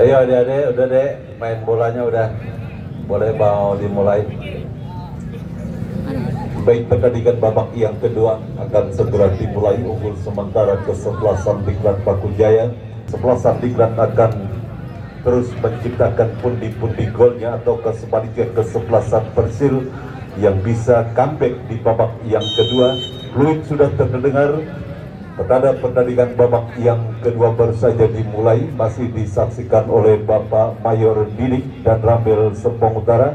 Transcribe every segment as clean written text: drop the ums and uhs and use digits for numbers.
Ayo adik-adik, udah deh, main bolanya udah boleh mau dimulai. Baik, pertandingan babak yang kedua akan segera dimulai. Unggul sementara kesebelasan Diklat Paku Jaya. Kesebelasan Diklat akan terus menciptakan pundi-pundi golnya, atau sebaliknya kesebelasan Persil yang bisa comeback di babak yang kedua. Fluid sudah terdengar. Pada pertandingan babak yang kedua baru saja dimulai, masih disaksikan oleh Bapak Mayor Didik dan Ramil Serpong Utara.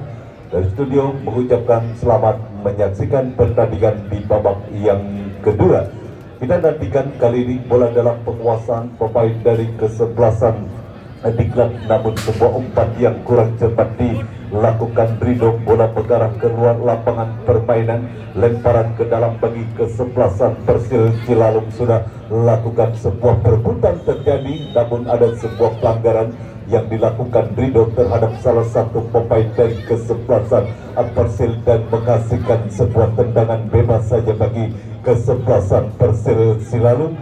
Dari studio mengucapkan selamat menyaksikan pertandingan di babak yang kedua. Kita nantikan kali ini bola dalam penguasaan pemain dari kesebelasan Diklat, namun sebuah umpan yang kurang cepat dilakukan Ridho. Bola bergarah keluar lapangan permainan, lemparan ke dalam bagi kesebelasan Persil Cilalum. Sudah lakukan sebuah perebutan terjadi, namun ada sebuah pelanggaran yang dilakukan Ridho terhadap salah satu pemain dari kesebelasan Persil dan menghasilkan sebuah tendangan bebas saja bagi kesebelasan Persil Cilalum.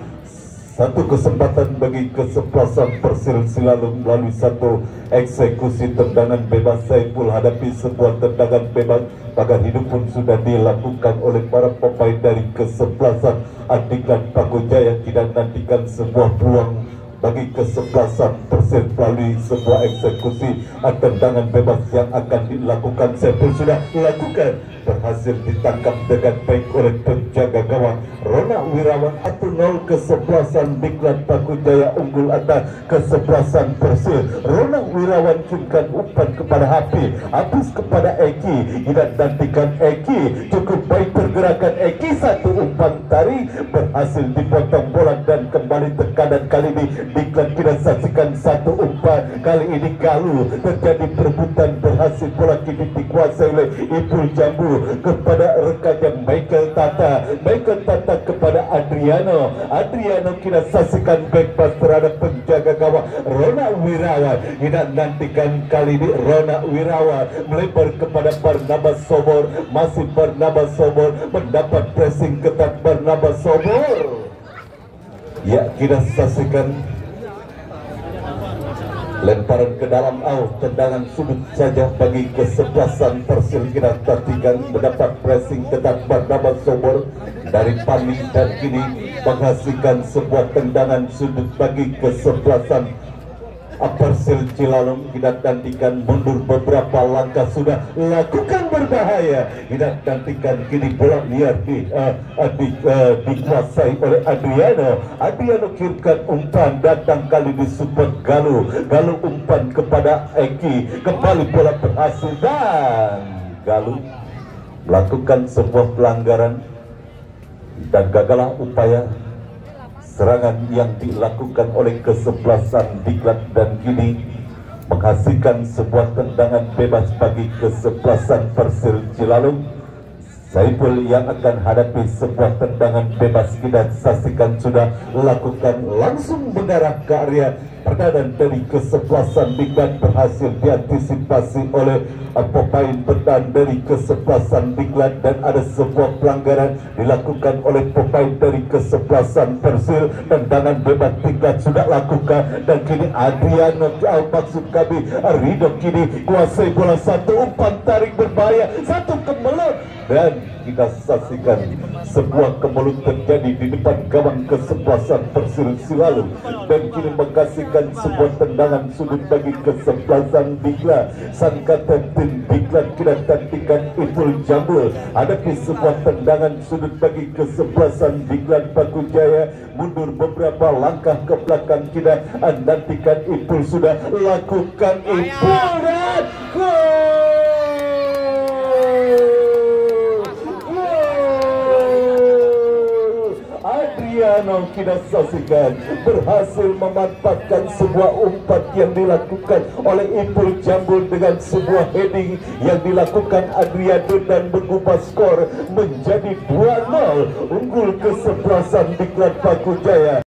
Satu kesempatan bagi kesebelasan Persil Cilalum melalui satu eksekusi tendangan bebas. Saiful hadapi sebuah tendangan bebas pagar hidup pun sudah dilakukan oleh para pemain dari kesebelasan Diklat Paku Jaya. Kita nantikan sebuah peluang bagi kesebelasan Persil melalui sebuah eksekusi tendangan bebas yang akan dilakukan. Saiful sudah dilakukan, berhasil ditangkap dengan baik oleh penjaga gawang Rona Wirawan. 1-0 kesebelasan Diklat Paku Jaya unggul atas kesebelasan Persil. Rona Wirawan kirimkan umpan kepada Hafiz kepada Eki. Kita nantikan Eki, cukup baik pergerakan Eki, satu umpan tarik berhasil dipotong bola dan kembali tekanan. Kali ini Diklat kita saksikan satu umpan, kali ini Galuh terjadi perebutan, berhasil bola kini dikuasai oleh Ipul Jambu kepada rekannya Michael Tata kepada Adriano kita saksikan back pass terhadap penjaga gawang Rona Wirawan. Kita nantikan kali ini Rona Wirawan melebar kepada Barnabas Sobor, masih Barnabas Sobor mendapat pressing ketat. Barnabas Sobor, ya, kita saksikan lemparan ke dalam, tendangan sudut saja bagi kesebelasan Persil. Kita perhatikan mendapat pressing ketat Barnabas Sobor dari Pani, dan kini menghasilkan sebuah tendangan sudut bagi kesebelasan Persil Cilalum. Kita nantikan mundur beberapa langkah, sudah lakukan berbahaya. Kita nantikan kini bola liar dikuasai oleh Adriano kirimkan umpan, datang kali di support Galuh umpan kepada Eki, kembali bola berhasil dan Galuh melakukan sebuah pelanggaran dan gagallah upaya serangan yang dilakukan oleh kesebelasan Diklat, dan kini menghasilkan sebuah tendangan bebas bagi kesebelasan Persil Cilalum. Saiful yang akan hadapi sebuah tendangan bebas. Kita saksikan sudah lakukan, langsung mengarah ke area pertahanan dari kesebelasan Diklat, berhasil diantisipasi oleh pemain bertahan dari kesebelasan Diklat, dan ada sebuah pelanggaran dilakukan oleh pemain dari kesebelasan Persil. Tendangan bebas Diklat sudah lakukan, dan kini Adriano, maksud kami Ridho, kini kuasai bola, satu umpan tarik berbahaya, satu kemelut, dan kita saksikan sebuah kemelut terjadi di depan gawang kesebelasan Persil Cilalum, dan kini menghasilkan sebuah tendangan sudut bagi kesebelasan Diklat. Sang kapten Diklat kita nantikan Ipul Jambu hadapi sebuah tendangan sudut bagi kesebelasan Diklat Paku Jaya. Mundur beberapa langkah ke belakang, kita nantikan Ipul sudah lakukan, Ipul dan gol. Adriano kita saksikan berhasil memanfaatkan sebuah umpan yang dilakukan oleh Ipul Jambul dengan sebuah heading yang dilakukan Adriano, dan mengubah skor menjadi 2-0 unggul kesebelasan Diklat Paku Jaya.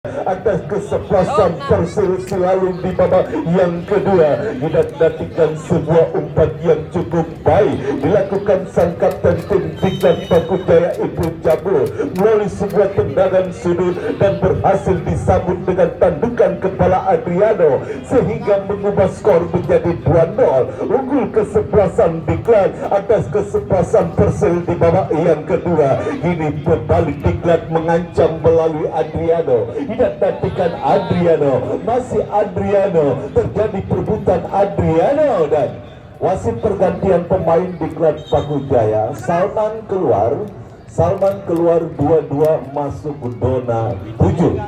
atas kesebelasan Persil Silalung di babak yang kedua. Dinantikan sebuah umpan yang cukup baik dilakukan sang kapten tim Diklat Pakujaya Ibnu Jabul melalui sebuah tendangan sudut dan berhasil disambut dengan tandukan kepala Adriano sehingga mengubah skor menjadi 2-0. Unggul kesebelasan Diklat atas kesebelasan Persil di babak yang kedua. Kini kembali Diklat mengancam melalui Adriano. Dinantikan Adriano, masih Adriano, terjadi perebutan Adriano dan wasit pergantian pemain Diklat Pakujaya. Salman keluar 22 masuk Dona 7.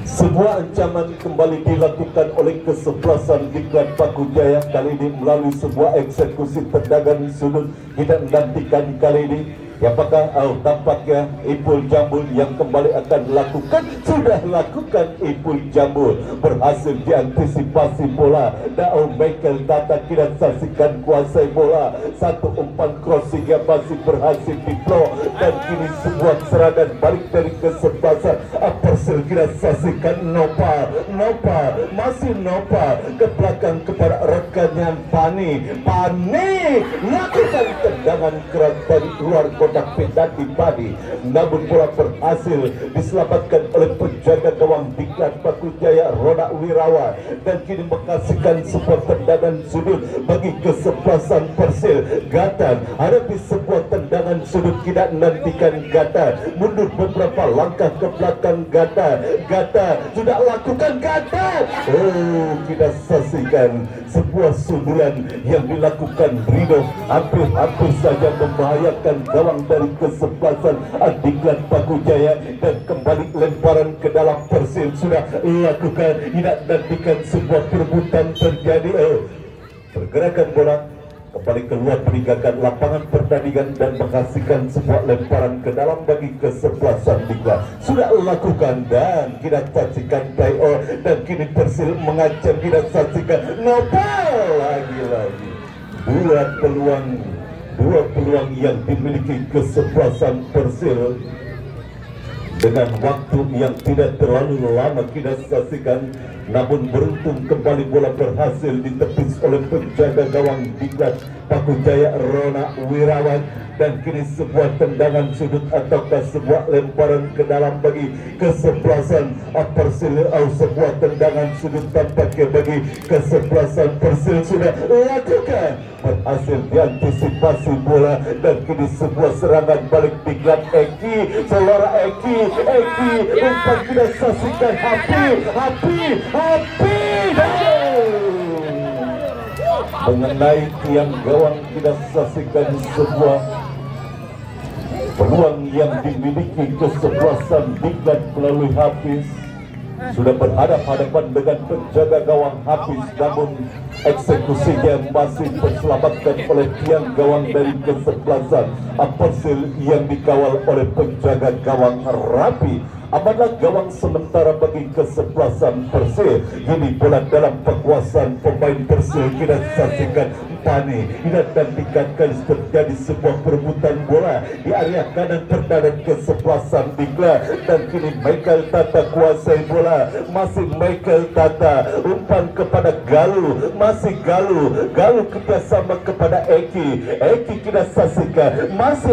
Sebuah ancaman kembali dilakukan oleh kesebelasan Diklat Pakujaya, kali ini melalui sebuah eksekusi tendangan sudut. Kita nantikan kali ini apakah tampaknya Ipul Jambul yang kembali akan lakukan, sudah lakukan Ipul Jambul, berhasil diantisipasi bola. Michael Tata tidak saksikan kuasai bola, satu umpan crossing yang masih berhasil diplo dan kini sebuah serangan balik dari kesebelasan Persil. Kita saksikan Nopal masih Nopal ke belakang kepada rekannya Pani lakukan tendangan keras dari luar kotak pendaki Padi, namun bola berhasil diselamatkan oleh penjaga gawang Diklat Pakujaya Rona Wirawan dan kini menghasilkan sebuah tendangan sudut bagi kesebelasan Persil. Gatan hadapi sebuah tendangan sudut, kita nantikan Gatan mundur beberapa langkah ke belakang. Gatan sudah lakukan Gatan. Kita saksikan sebuah sundulan yang dilakukan Rido hampir saja membahayakan gawang dari kesebelasan Diklat Pakujaya dan kembali lemparan ke dalam Persil sudah lakukan. Tidak nantikan sebuah perebutan terjadi. Pergerakan bola kembali keluar meninggalkan lapangan pertandingan dan menghasilkan sebuah lemparan ke dalam bagi kesebelasan Diklat. Sudah lakukan dan kita saksikan Tayo dan kini Persil mengancam. Kita saksikan Nopal lagi-lagi. Dua peluang yang dimiliki kesebelasan Persil dengan waktu yang tidak terlalu lama kita saksikan, namun beruntung kembali bola berhasil ditepis oleh penjaga gawang Diklat Pakujaya Rona Wirawan dan kini sebuah tendangan sudut ataukah sebuah lemparan ke dalam bagi kesebelasan Persil. Sebuah tendangan sudut tampaknya bagi kesebelasan Persil sudah lakukan, berhasil diantisipasi bola dan kini sebuah serangan balik Diklat. Eki umpan kita saksikan Hapi mengenai tiang gawang. Kita saksikan sebuah peluang yang dimiliki kesebelasan Diklat melalui Hafiz. Sudah berhadapan dengan penjaga gawang Hafiz, namun eksekusinya masih terselamatkan oleh tiang gawang dari kesebelasan Persil yang dikawal oleh penjaga gawang Rapi. Amanah gawang sementara bagi kesebelasan Persil. Ini bola dalam penguasaan pemain Persil. Kita saksikan Pani. Kita nantikan kali terjadi sebuah perebutan bola di area kanan pertahanan kesebelasan Diklat dan kini Michael Tata kuasai bola. Masih Michael Tata, umpan kepada Galuh, masih Galuh kerjasama kepada Eki kita saksikan, masih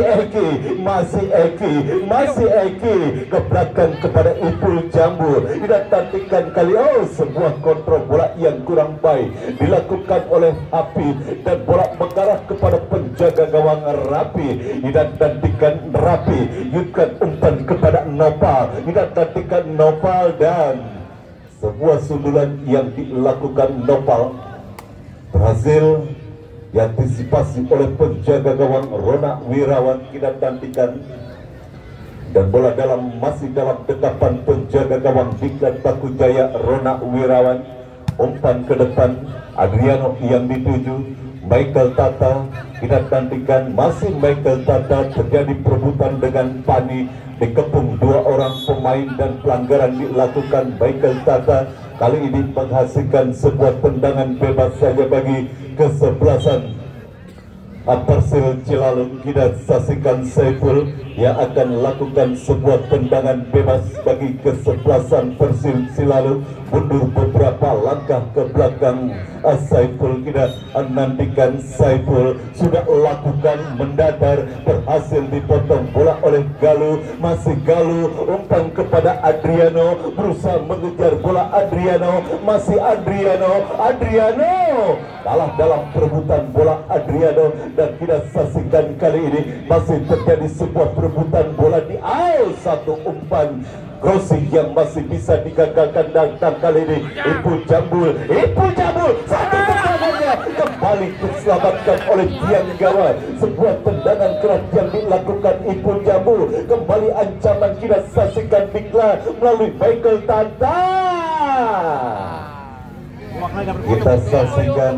Eki ke belakang kepada Ipul Jambul. Tidak tantikan kali sebuah kontrol bola yang kurang baik dilakukan oleh Hafiz dan bola mengarah kepada penjaga gawang Rapi. Tidak tantikan Rapi, yutkan umpan kepada Nopal. Tidak tantikan Nopal dan sebuah sundulan yang dilakukan Nopal berhasil diantisipasi oleh penjaga gawang Rona Wirawan. Kita tantikan dan bola masih dalam dekapan penjaga gawang Diklat Pakujaya Rona Wirawan. Umpan ke depan Adriano yang dituju Michael Tata. Kita nantikan masih Michael Tata, terjadi perebutan dengan Pani, dikepung dua orang pemain dan pelanggaran dilakukan Michael Tata. Kali ini menghasilkan sebuah tendangan bebas saja bagi kesebelasan Persil Cilalung. Kita saksikan Saiful yang akan lakukan sebuah tendangan bebas bagi kesebelasan Persilalu. Mundur beberapa langkah ke belakang. Saiful kita nantikan. Saiful sudah lakukan mendadar, berhasil dipotong bola oleh Galuh. Masih Galuh, umpan kepada Adriano, berusaha mengejar bola Adriano. Masih Adriano kalah dalam perebutan bola Adriano. Dan kita saksikan kali ini masih terjadi sebuah perebutan bola di aisle. Satu umpan Grossi yang masih bisa digagalkan, dan kali ini Ipul Jambul satu tendangannya kembali diselamatkan oleh Dian Gawat. Sebuah tendangan keras yang dilakukan Ipul Jambul. Kembali ancaman kita saksikan diklar melalui Michael Tanta. Kita saksikan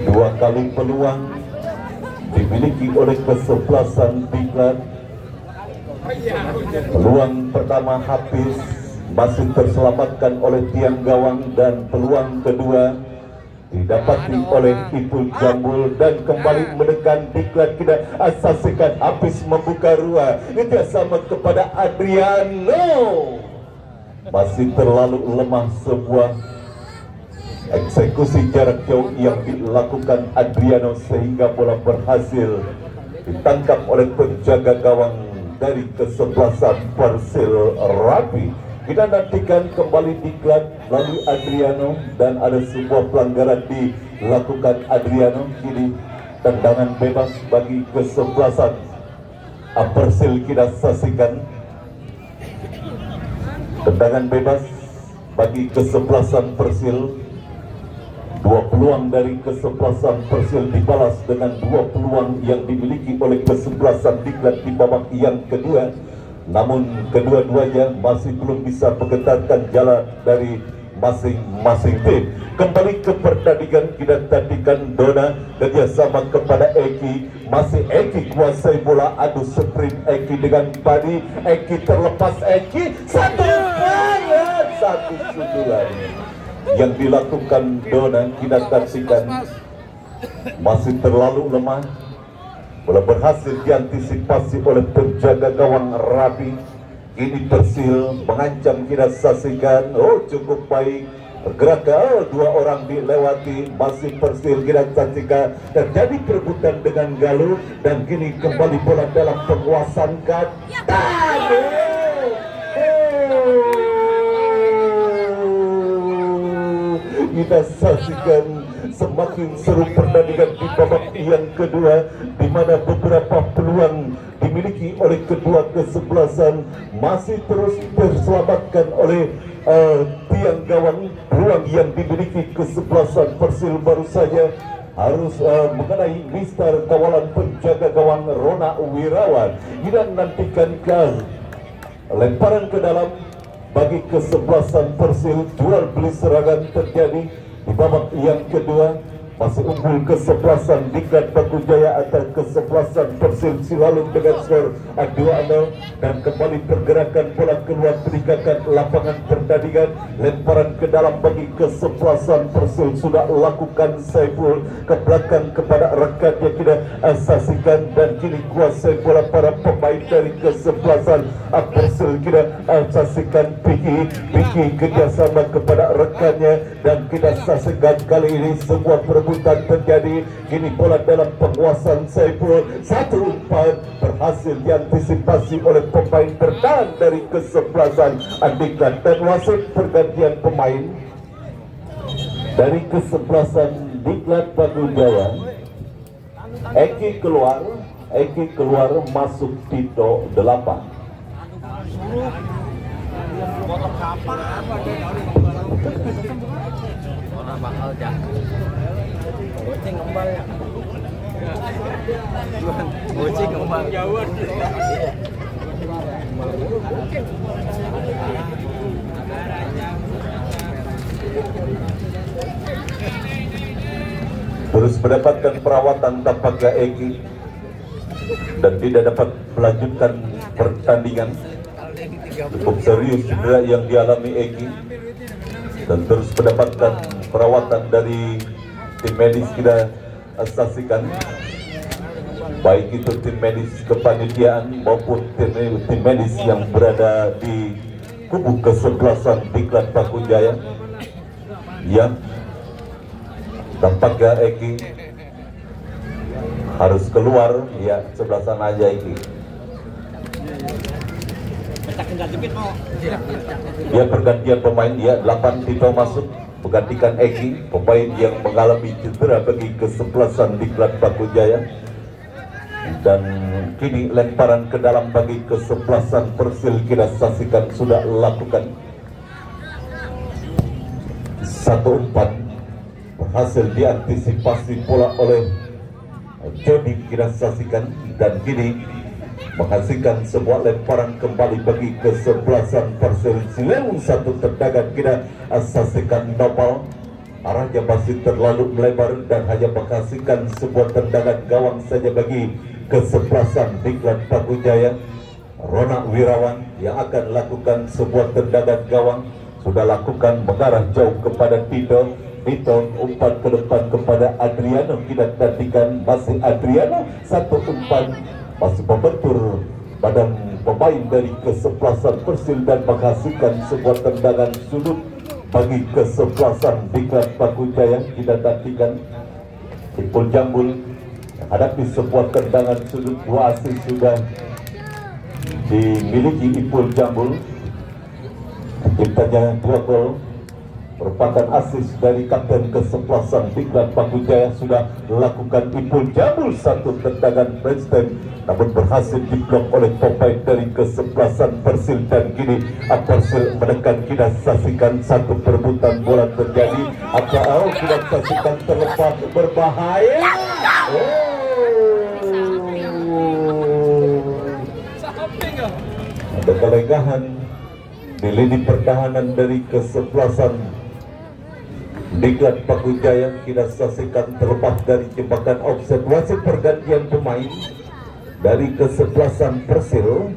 dua kali peluang dimiliki oleh kesebelasan diklat. Peluang pertama habis, masih terselamatkan oleh tiang gawang, dan peluang kedua didapati oleh Ipul Jambul dan kembali menekan diklat. Kita saksikan habis membuka ruang kerjasama kepada Adriano. Masih terlalu lemah sebuah eksekusi jarak jauh yang dilakukan Adriano sehingga bola berhasil ditangkap oleh penjaga gawang dari kesebelasan Persil Rapi. Kita nantikan kembali diklat melalui Adriano, dan ada sebuah pelanggaran dilakukan Adriano. Kini tendangan bebas bagi kesebelasan Persil. Kita saksikan tendangan bebas bagi kesebelasan Persil. Dua peluang dari kesebelasan Persil dibalas dengan dua peluang yang dimiliki oleh kesebelasan diklat di babak yang kedua. Namun kedua-duanya masih belum bisa menggetarkan jalan dari masing-masing tim. Kembali ke pertandingan, kita tandingkan Dona kerjasama kepada Eki. Masih Eki kuasai bola, adu sprint Eki dengan Padi. Eki terlepas, Eki satu sundulan yang dilakukan Dona. Kita saksikan masih terlalu lemah. Bola berhasil diantisipasi oleh penjaga gawang Rapi. Ini Persil mengancam. Kita saksikan, cukup baik pergerakan, dua orang dilewati. Masih Persil. Kita saksikan terjadi perebutan dengan Galuh, dan kini kembali bola dalam penguasaan kita saksikan semakin seru pertandingan di babak yang kedua, di mana beberapa peluang dimiliki oleh kedua kesebelasan masih terus terselamatkan oleh tiang gawang. Peluang yang dimiliki kesebelasan Persil baru saja harus mengenai Mister kawalan penjaga gawang Rona Wirawan. Kita nantikan lemparan ke dalam bagi kesebelasan Persil. Jual beli serangan terjadi di babak yang kedua. Masih unggul kesebelasan Diklat Bakujaya atas kesebelasan Persilalu dengan skor 2-0. Dan kembali pergerakan bola keluar meninggalkan lapangan pertandingan. Lemparan ke dalam bagi kesebelasan Persil sudah lakukan Saiful ke belakang kepada rekannya. Kita saksikan, dan kini kuasai bola para pemain dari kesebelasan Persil. Kita saksikan Piki kerjasama kepada rekannya, dan kita saksikan kali ini sebuah perebutan terjadi. Kini bola dalam penguasaan Saiful. Satu umpan berhasil diantisipasi oleh pemain bertahan dari kesebelasan Diklat, dan wasit pergantian pemain dari kesebelasan Diklat Bakujaya. Eki keluar, masuk Tito 8. Orang bakal jago. Goceng ngembal ya. Goceng ngembal. Jauhan. Terus mendapatkan perawatan tampaknya Eki, dan tidak dapat melanjutkan pertandingan. Cukup serius cedera yang dialami Eki, dan terus mendapatkan perawatan dari tim medis. Kita saksikan baik itu tim medis kepanitiaan maupun tim medis yang berada di kubu kesebelasan Diklat Paku Jaya. Ya, tampaknya Eki harus keluar, ya sebelah sana aja Eki. Dia pergantian pemain, ya 8 Tito masuk menggantikan Eki, pemain yang mengalami cedera bagi kesebelasan Diklat Paku Jaya. Dan kini lemparan ke dalam bagi kesebelasan Persil kita saksikan sudah lakukan. Satu umpan berhasil diantisipasi pula oleh Jody kita saksikan, dan kini menghasilkan sebuah lemparan kembali bagi kesebelasan Persil Ciliwung. Satu tendangan kita saksikan nopal, arahnya masih terlalu melebar dan hanya menghasilkan sebuah tendangan gawang saja bagi kesebelasan Diklat Paku Jaya. Rona Wirawan yang akan lakukan sebuah tendangan gawang, sudah lakukan mengarah jauh kepada Tito. Tito umpan ke depan kepada Adriano, kita nantikan masih Adriano, satu umpan masih membentur badan pemain dari kesebelasan Persil dan menghasilkan sebuah tendangan sudut bagi kesebelasan Diklat Paku Jaya. Kita nantikan Ipul Jambul hadapi sebuah tendangan sudut, 2 asis sudah dimiliki Ipul Jambul. Ciptanya 2 gol merupakan asis dari kapten kesebelasan Diklat Paku Jaya. Sudah lakukan Ipul Jambul satu tendangan breakstep, namun berhasil diblok oleh pemain dari kesebelasan Persil. Dan kini Persil menekan, kita saksikan satu perebutan bola terjadi. Kita saksikan terlepas, berbahaya. Ada kelegahan di lini pertahanan dari kesebelasan Diklat Paku Jaya. Kita saksikan terlepas dari jebakan offset. Wasit pergantian pemain dari kesebelasan Persil.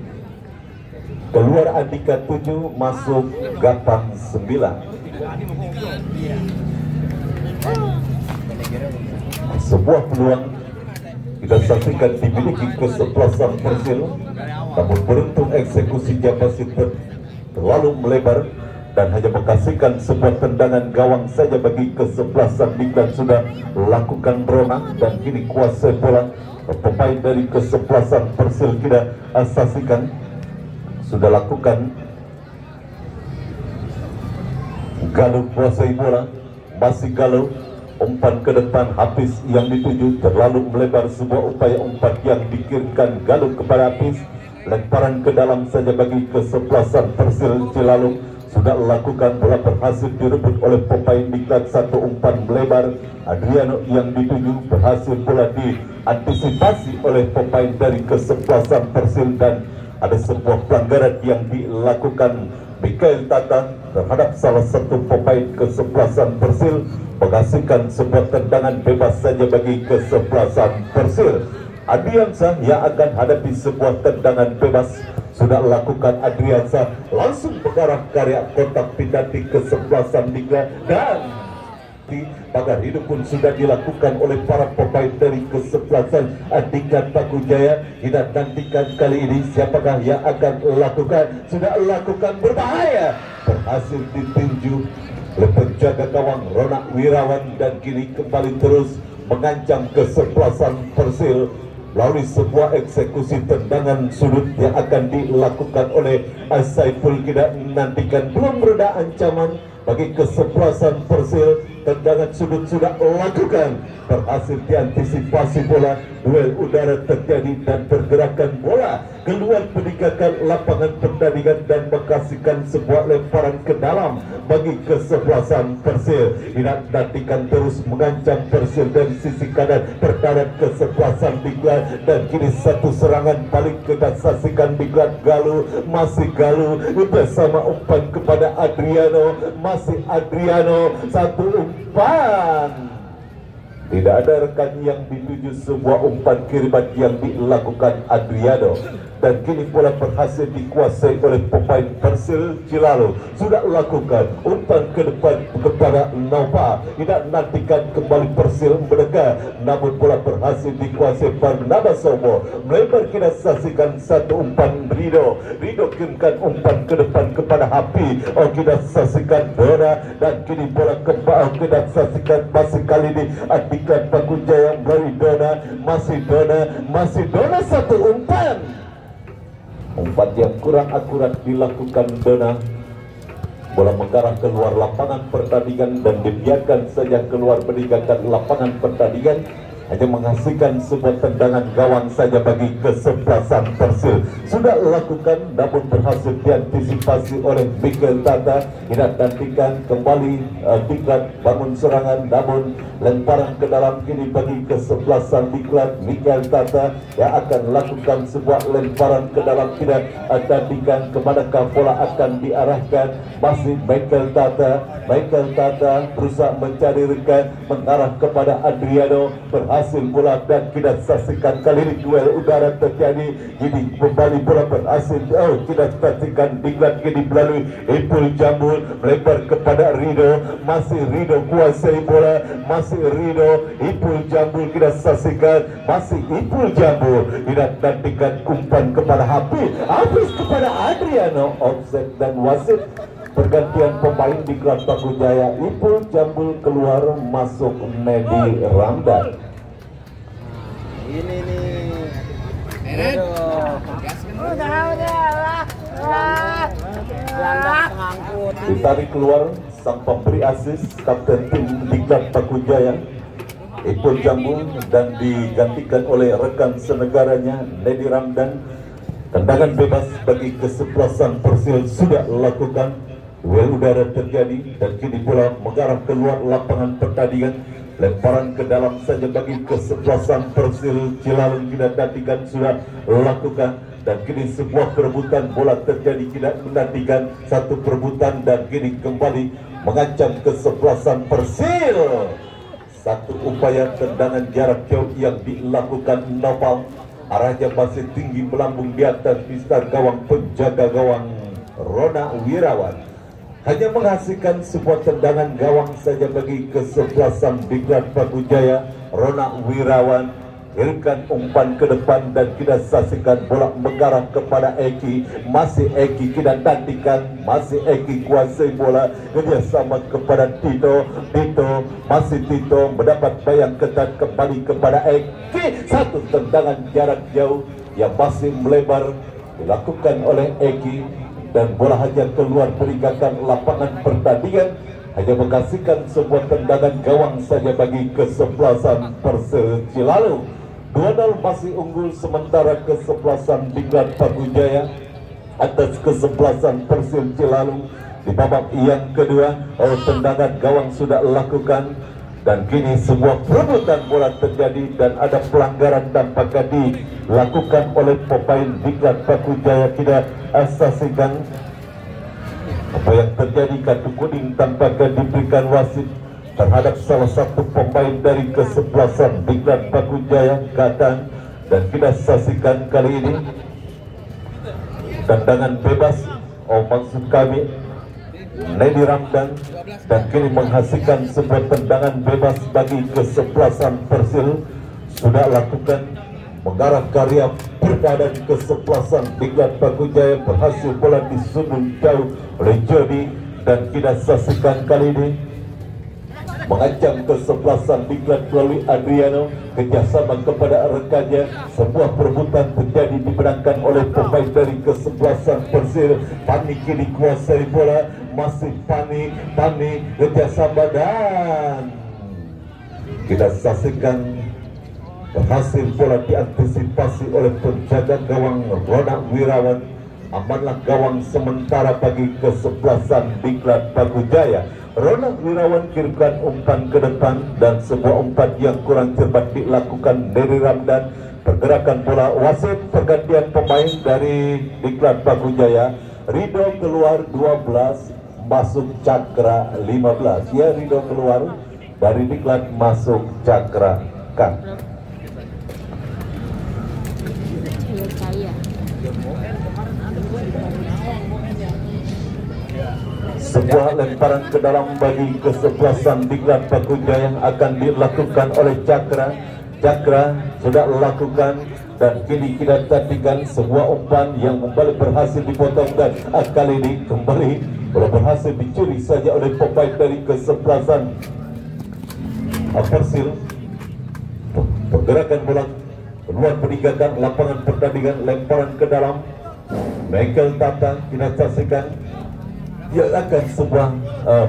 Keluar Andika 7, masuk Gatang 9. Sebuah peluang kita saksikan dimiliki kesebelasan Persil, namun beruntung eksekusinya masih terlalu melebar dan hanya menghasilkan sebuah tendangan gawang saja bagi kesebelasan Diklat. Sudah lakukan Rona dan kini kuasai bola pemain dari kesebelasan Persil. Kita saksikan sudah lakukan Galuh kuasai bola, masih Galuh umpan ke depan, Hafiz yang dituju, terlalu melebar sebuah upaya umpan yang dikirimkan Galuh kepada Hafiz. Lemparan ke dalam saja bagi kesebelasan Persil Cilalung. Sudah lakukan, bola berhasil direbut oleh pemain Diklat, satu umpan melebar. Adriano yang dituju, berhasil pula diantisipasi oleh pemain dari kesebelasan Persil. Dan ada sebuah pelanggaran yang dilakukan Mikael Tata terhadap salah satu pemain kesebelasan Persil, menghasilkan sebuah tendangan bebas saja bagi kesebelasan Persil. Adriansa yang akan hadapi sebuah tendangan bebas. Sudah lakukan Adriansa, langsung mengarah karya kotak penalti kesebelasan Diklat, dan di pagar hidup pun sudah dilakukan oleh para pemain dari kesebelasan Diklat Paku Jaya. Kita nantikan kali ini siapakah yang akan lakukan. Sudah lakukan, berbahaya, berhasil ditinju oleh penjaga gawang Rona Wirawan, dan kini kembali terus mengancam kesebelasan Persil melalui sebuah eksekusi tendangan sudut yang akan dilakukan oleh Saiful. Kita nantikan, belum reda ancaman bagi kesebelasan Persil. Tendangan sudut sudah lakukan, berhasil diantisipasi bola. Duel udara terjadi dan pergerakan bola keluar meninggalkan lapangan pertandingan dan menghasilkan sebuah lemparan ke dalam bagi kesebelasan Persil. Tidak nantikan terus mengancam Persil dari sisi kanan pertahanan kesebelasan Diklat, dan kini satu serangan balik kita saksikan Diklat. Galuh, masih Galuh bersama umpan kepada Adriano, masih Adriano, satu umpan. Tidak ada rekan yang dituju, sebuah umpan kiriman yang dilakukan Adriano. dan kini bola berhasil dikuasai oleh pemain Persil Cilalu. Sudah lakukan umpan ke depan kepada Nova, tidak nantikan kembali Persil mendekat, namun bola berhasil dikuasai Barnabas Sobo. Melebar kita saksikan satu umpan Rido kirimkan umpan ke depan kepada Happy. Kita saksikan Dona, dan kini bola kembali kita saksikan masih kali ini Diklat Pakujaya melalui Dona, masih Dona satu umpan yang kurang akurat dilakukan Dona. Bola mengarah keluar lapangan pertandingan dan dibiarkan saja keluar meninggalkan lapangan pertandingan, hanya menghasilkan sebuah tendangan gawang saja bagi kesebelasan Persil. Sudah lakukan namun berhasil diantisipasi oleh Michael Tata. Tidak nantikan kembali Diklat bangun serangan, namun lemparan ke dalam kini bagi kesebelasan Diklat. Michael Tata yang akan lakukan sebuah lemparan ke dalam, tidak nantikan kemanakah bola akan diarahkan. Masih Michael Tata berusaha mencari rekan, mengarah kepada Adriano, berhasil bola dan kita saksikan kali ini duel udara terjadi. Ini kembali bola berhasil, kita saksikan Diklat kini melalui Ipul Jambul melebar kepada Rido, masih Rido kuasai bola, masih Rido, Ipul Jambul kita saksikan, masih Ipul Jambul, tidak nantikan umpan kepada Hafiz kepada Adriano, offset dan wasit. Pergantian pemain di Diklat Pakujaya, Ipul Jambul keluar, masuk Nedi Ramdan. Ini nih. Ditarik keluar sang pemberi asis kapten tim Diklat Pakujaya, Ipul Jambul, dan digantikan oleh rekan senegaranya Nedi Ramdan. Tendangan bebas bagi kesebelasan Persil sudah lakukan. Duel udara terjadi dan kini bola mengarah keluar lapangan pertandingan. Lemparan ke dalam saja bagi kesebelasan Persil Cilalu, tidak nantikan sudah lakukan, dan kini sebuah perebutan bola terjadi, tidak menantikan satu perebutan, dan kini kembali mengancam kesebelasan Persil. Satu upaya tendangan jarak jauh yang dilakukan Noval, arahnya masih tinggi melambung di atas mistar gawang penjaga gawang Rona Wirawan. Hanya menghasilkan sebuah tendangan gawang saja bagi kesebelasan Diklat Pakujaya. Rona Wirawan kirimkan umpan ke depan dan kita saksikan bola mengarah kepada Eki. Masih Eki kita nantikan, masih Eki kuasai bola, kerjasama kepada Tito, masih Tito mendapat bayang ketat kembali kepada Eki. Satu tendangan jarak jauh yang masih melebar dilakukan oleh Eki, dan bola hanya keluar meninggalkan lapangan pertandingan, hanya menghasilkan sebuah tendangan gawang saja bagi kesebelasan Persil Cilalu. 2-0 masih unggul sementara kesebelasan Diklat Pakujaya atas kesebelasan Persil Cilalu. Di babak yang kedua, tendangan gawang sudah lakukan, dan kini sebuah perebutan bola terjadi dan ada pelanggaran tampaknya dilakukan oleh pemain Diklat Pakujaya. Kita saksikan apa yang terjadi. Kartu kuning tampaknya diberikan wasit terhadap salah satu pemain dari kesebelasan Diklat Pakujaya, Katan, dan kita saksikan kali ini tendangan bebas, maksud kami Nedi Ramdan, dan kini menghasilkan sebuah tendangan bebas bagi kesebelasan Persil. Sudah lakukan mengarah karya perpadan kesebelasan Diklat Pakujaya, berhasil bola disundul jauh oleh Jody, dan kita saksikan kali ini mengancam kesebelasan Diklat melalui Adriano, kerjasama kepada rekannya. Sebuah perebutan terjadi dimenangkan oleh pemain dari kesebelasan Persil. Pani kini kuasai bola, masih Pani kerjasama, dan kita saksikan berhasil bola diantisipasi oleh penjaga gawang Rona Wirawan. Amanlah gawang sementara bagi kesebelasan Diklat Pakujaya. Rona Wirawan kirimkan umpan ke depan, dan sebuah umpan yang kurang cermat dilakukan Nedi Ramdan. Pergerakan bola wasit, pergantian pemain dari Diklat Pakujaya. Rido keluar 12, masuk Cakra 15. Ya, Rido keluar dari Diklat, masuk Cakra K. Sebuah lemparan ke dalam bagi kesebelasan Diklat Paku Jaya akan dilakukan oleh Cakra. Cakra sudah lakukan dan kini kita tadikan sebuah umpan yang kembali berhasil dipotong dan kali ini kembali berhasil dicuri saja oleh pemain dari kesebelasan Persil. Pergerakan bola keluar meninggalkan lapangan pertandingan, lemparan ke dalam. Michael Tata kita saksikan dia akan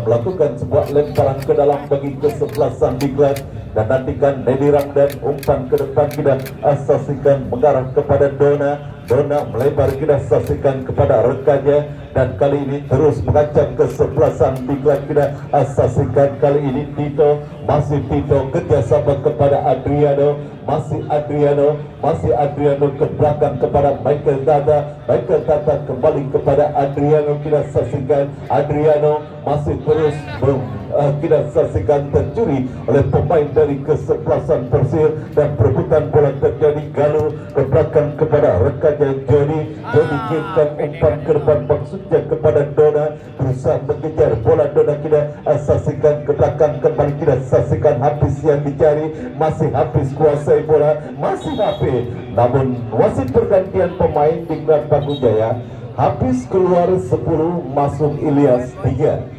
melakukan sebuah lemparan ke dalam bagi kesebelasan Diklat dan nantikan Nedi Ramdan umpan ke depan kita saksikan mengarah kepada Dona. Dona melebar kita saksikan kepada rekannya dan kali ini terus mengancam kesebelasan Diklat kita saksikan kali ini Tito, masih Tito kerjasama kepada Adriano, masih Adriano ke belakang kepada Michael Tata. Michael Tata kembali kepada Adriano, kita saksikan Adriano masih terus kita saksikan tercuri oleh pemain dari kesebelasan Persir dan perebutan bola terjadi. Galuh ke belakang kepada rekannya Jody. Jody kirimkan umpan ke depan maksudnya kepada Dona, berusaha mengejar bola. Dona kita saksikan ke belakang kembali, kita saksikan Hafiz yang dicari, masih Hafiz kuasai bola, masih Hafiz, namun wasit pergantian pemain di Diklat Paku Jaya. Hafiz keluar 10, masuk Ilyas 3.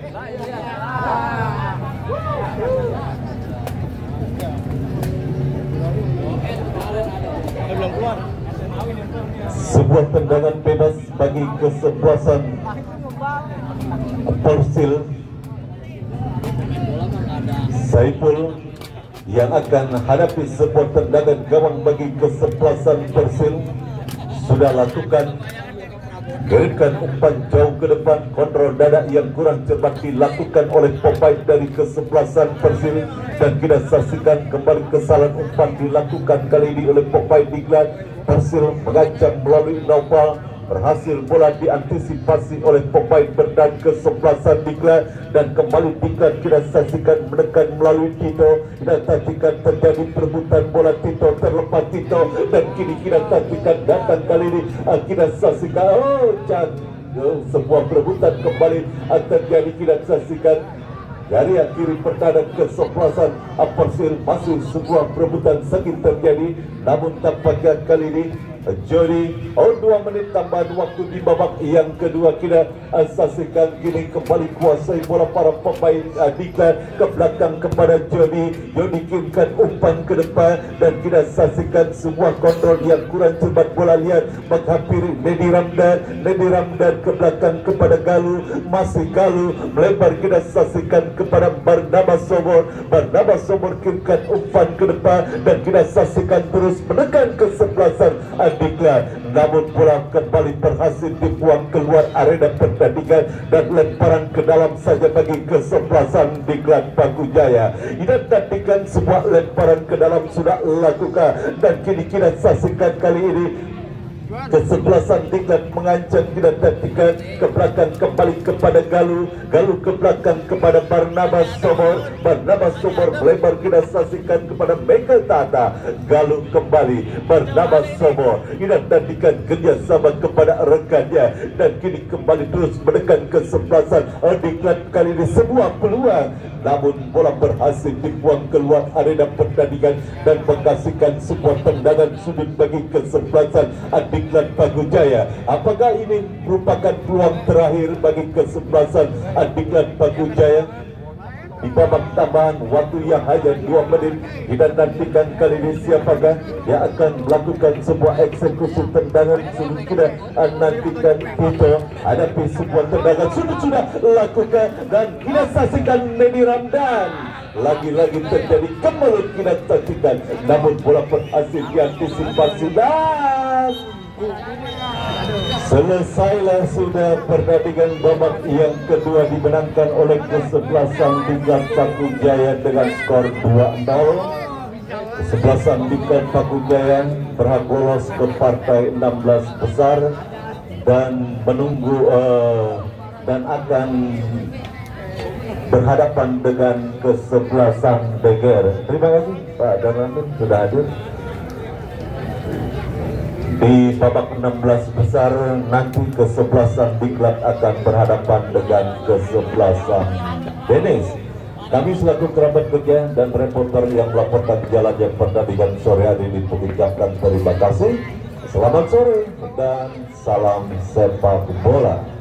Sebuah tendangan bebas bagi kesebelasan Persil. Saiful yang akan hadapi sebuah tendangan gawang bagi kesebelasan Persil sudah lakukan. Gerakan umpan jauh ke depan, kontrol dada yang kurang cepat dilakukan oleh pemain dari kesebelasan Persil dan kita saksikan kembali kesalahan umpan dilakukan kali ini oleh pemain Diklat. Persil mengancam melalui Naufal, berhasil bola diantisipasi oleh pemain berdan kesebelasan Diklat dan kembali Diklat kita saksikan menekan melalui Tito. Kita saksikan terjadi perebutan bola, Tito terlepas Tito dan kini kita saksikan datang kali ini kita saksikan sebuah perebutan kembali terjadi. Kita saksikan dari kiri pertahanan kesebelasan Persil masih sebuah perebutan sakit terjadi, namun tampaknya kali ini Jody 2 menit tambahan waktu di babak yang kedua. Kita saksikan kini kembali kuasai bola para pemain Diklat ke belakang kepada Jody. Jody kirimkan umpan ke depan dan kita saksikan sebuah kontrol yang kurang cepat bola lihat menghampiri Nedi Ramdan. Nedi Ramdan ke belakang kepada Galuh, masih Galuh melebar. Kita saksikan kepada Barnabas Sobor. Barnabas Sobor kirimkan umpan ke depan dan kita saksikan terus menekan kesebelasan Diklat, namun bola kembali berhasil dibuang keluar arena pertandingan dan lemparan ke dalam saja bagi kesebelasan Diklat Paku Jaya. Kita tadikan sebuah lemparan ke dalam sudah lakukan dan kini kita saksikan kali ini kesebelasan Diklat mengancam. Kita tadikan ke belakang kembali kepada Galuh. Galuh ke belakang kepada Barnabas Sobor. Barnabas Sobor melebar. Kita saksikan kepada Michael Tata. Galuh kembali, Barnabas Sobor. Kita tadikan kerjasama kepada rekannya dan kini kembali terus menekan kesebelasan Diklat. Kali ini sebuah peluang, namun bola berhasil dibuang keluar arena pertandingan dan menghasilkan sebuah tendangan sudut bagi kesebelasan Diklat Paku Jaya. Apakah ini merupakan peluang terakhir bagi kesebelasan Diklat Paku Jaya? Di babak tambahan waktu yang hanya 2 menit, kita nantikan kali ini siapakah yang akan melakukan sebuah eksekusi tendangan sudut. Kita nantikan Tito hadapi sebuah tendangan sudut sudah lakukan dan kita saksikan Nedi Ramdan lagi-lagi terjadi kemelut. Kita saksikan namun bola berhasil diantisipasi dan selesailah sudah pertandingan babak yang kedua dimenangkan oleh kesebelasan Diklat Paku Jaya dengan skor 2-0. Kesebelasan Diklat Paku Jaya berhak lolos ke partai 16 besar dan menunggu dan akan berhadapan dengan kesebelasan Beger. Terima kasih Pak Darmanin sudah hadir. Di babak 16 besar nanti kesebelasan Diklat akan berhadapan dengan kesebelasan Denis. Kami selaku kerabat kerja dan reporter yang melaporkan jalannya pertandingan sore hari ini mengucapkan terima kasih. Selamat sore dan salam sepak bola.